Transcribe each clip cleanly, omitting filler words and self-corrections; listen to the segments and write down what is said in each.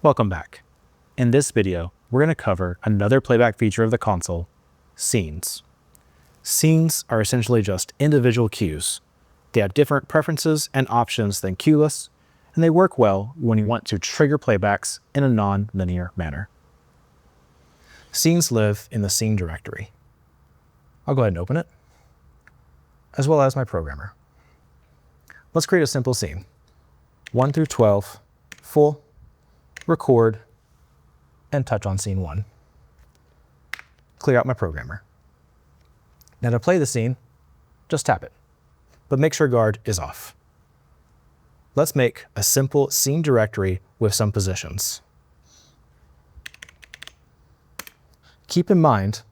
Welcome back. In this video, we're going to cover another playback feature of the console, scenes. Scenes are essentially just individual cues. They have different preferences and options than cuelists, and they work well when you want to trigger playbacks in a non-linear manner. Scenes live in the scene directory. I'll go ahead and open it, as well as my programmer. Let's create a simple scene. 1 through 12, full, record, and touch on scene 1. Clear out my programmer. Now to play the scene, just tap it, but make sure guard is off. Let's make a simple scene directory with some positions. Keep in mind,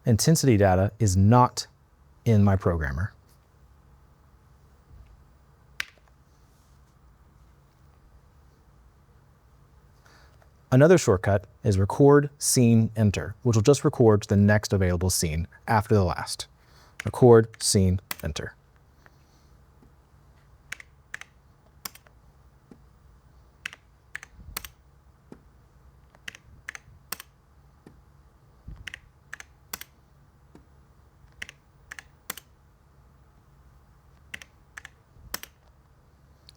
intensity data is not in my programmer. Another shortcut is record scene enter, which will just record the next available scene after the last. Record scene enter.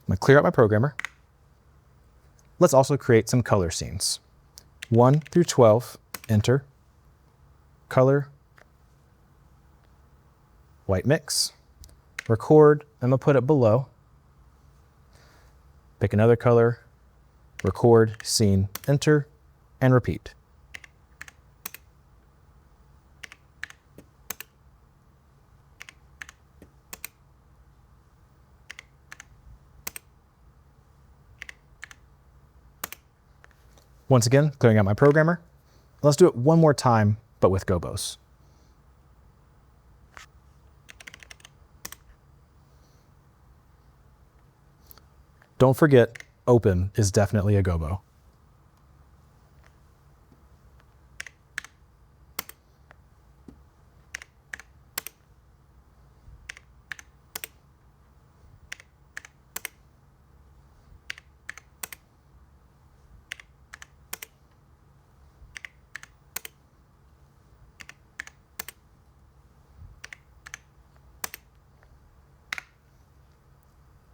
I'm going to clear out my programmer. Let's also create some color scenes. 1 through 12, enter, color, white mix, record, I'm going to put it below, pick another color, record, scene, enter, and repeat. Once again, clearing out my programmer. Let's do it one more time, but with gobos. Don't forget, open is definitely a gobo.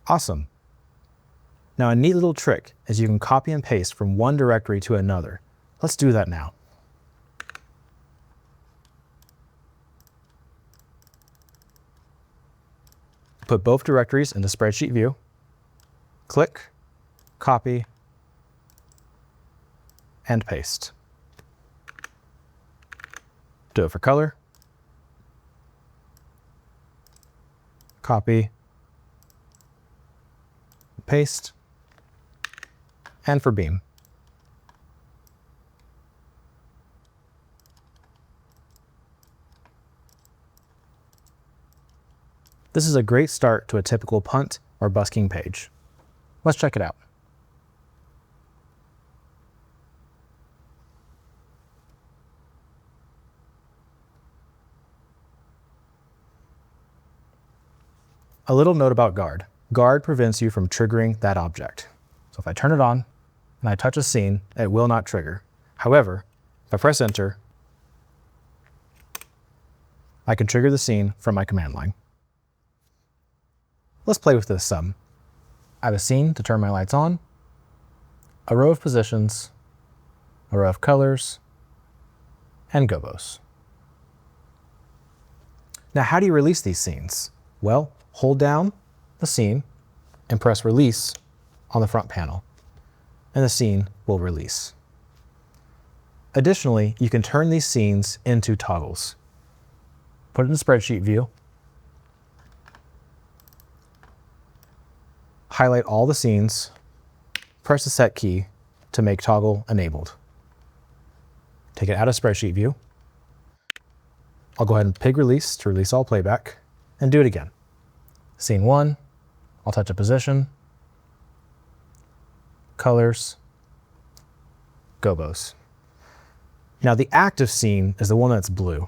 Awesome. Now a neat little trick is you can copy and paste from one directory to another. Let's do that now. Put both directories into spreadsheet view. Click, copy, and paste. Do it for color. Copy, paste, and for beam. This is a great start to a typical punt or busking page. Let's check it out. A little note about guard. Guard prevents you from triggering that object. So if I turn it on and I touch a scene, it will not trigger. However, if I press enter, I can trigger the scene from my command line. Let's play with this some. I have a scene to turn my lights on, a row of positions, a row of colors, and gobos. Now, how do you release these scenes? Well, hold down the scene and press release on the front panel, and the scene will release. Additionally, you can turn these scenes into toggles. Put it in spreadsheet view, highlight all the scenes, press the set key to make toggle enabled. Take it out of spreadsheet view. I'll go ahead and pig release to release all playback, and do it again. Scene 1, I'll touch a position, colors, gobos. Now the active scene is the one that's blue.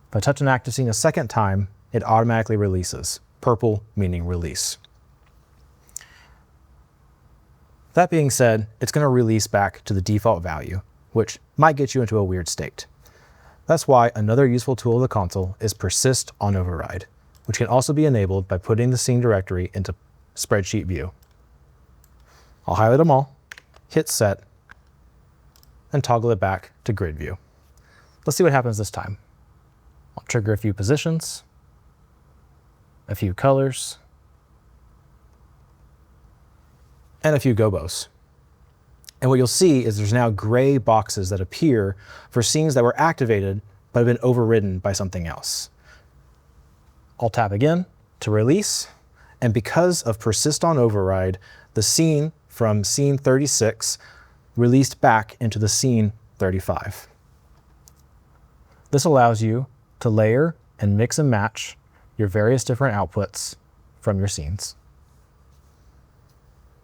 If I touch an active scene a second time, it automatically releases, purple meaning release. That being said, it's going to release back to the default value, which might get you into a weird state. That's why another useful tool of the console is persist on override, which can also be enabled by putting the scene directory into spreadsheet view. I'll highlight them all, hit set, and toggle it back to grid view. Let's see what happens this time. I'll trigger a few positions, a few colors, and a few gobos. And what you'll see is there's now gray boxes that appear for scenes that were activated but have been overridden by something else. I'll tap again to release, and because of persist on override, the scene from scene 36 released back into the scene 35. This allows you to layer and mix and match your various different outputs from your scenes.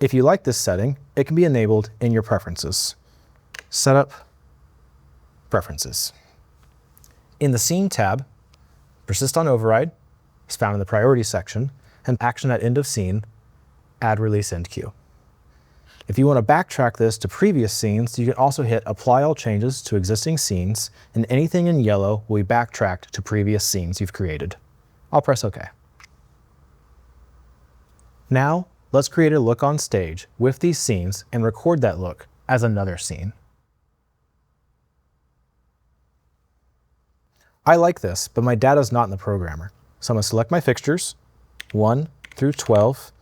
If you like this setting, it can be enabled in your preferences. Setup, Preferences. In the Scene tab, persist on override is found in the priority section, and action at end of scene, add release end queue. If you want to backtrack this to previous scenes, you can also hit apply all changes to existing scenes, and anything in yellow will be backtracked to previous scenes you've created. I'll press OK. Now, let's create a look on stage with these scenes and record that look as another scene. I like this, but my data's not in the programmer. So I'm going to select my fixtures, 1 through 12,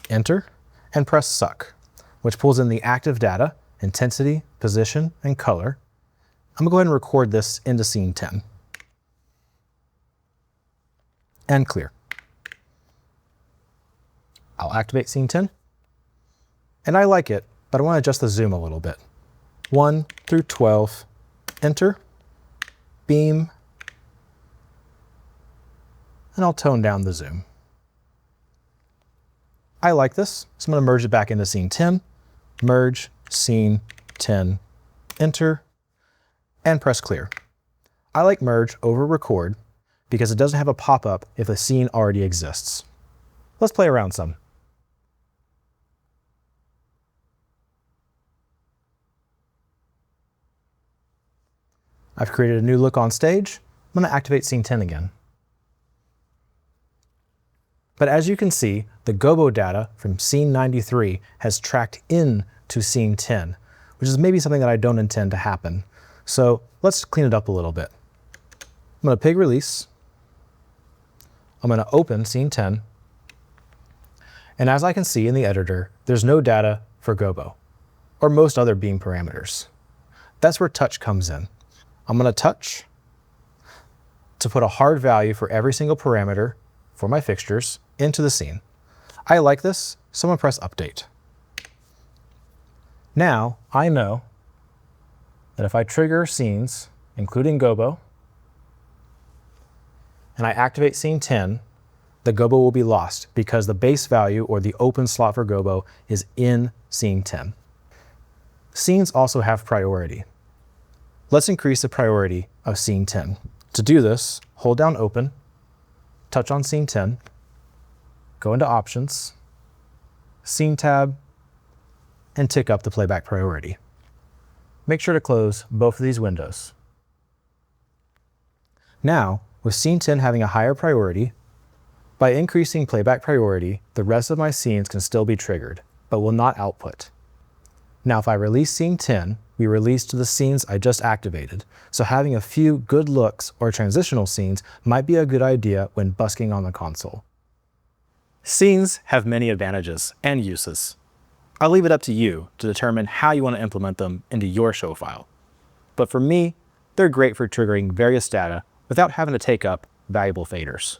enter, and press suck, which pulls in the active data, intensity, position, and color. I'm going to go ahead and record this into scene 10. And clear. I'll activate scene 10. And I like it, but I want to adjust the zoom a little bit. 1 through 12, enter, beam, and I'll tone down the zoom. I like this, so I'm going to merge it back into scene 10, merge, scene 10, enter, and press clear. I like merge over record because it doesn't have a pop-up if a scene already exists. Let's play around some. I've created a new look on stage. I'm going to activate scene 10 again. But as you can see, the gobo data from scene 93 has tracked in to scene 10, which is maybe something that I don't intend to happen. So let's clean it up a little bit. I'm going to pig release. I'm going to open scene 10. And as I can see in the editor, there's no data for gobo or most other beam parameters. That's where touch comes in. I'm going to touch to put a hard value for every single parameter for my fixtures into the scene. I like this, so I'm going to press update. Now I know that if I trigger scenes, including gobo, and I activate scene 10, the gobo will be lost because the base value or the open slot for gobo is in scene 10. Scenes also have priority. Let's increase the priority of scene 10. To do this, hold down open, touch on scene 10, go into options, scene tab, and tick up the playback priority. Make sure to close both of these windows. Now, with scene 10 having a higher priority, by increasing playback priority, the rest of my scenes can still be triggered, but will not output. Now, if I release scene 10, we release to the scenes I just activated, so having a few good looks or transitional scenes might be a good idea when busking on the console. Scenes have many advantages and uses. I'll leave it up to you to determine how you want to implement them into your show file. But for me, they're great for triggering various data without having to take up valuable faders.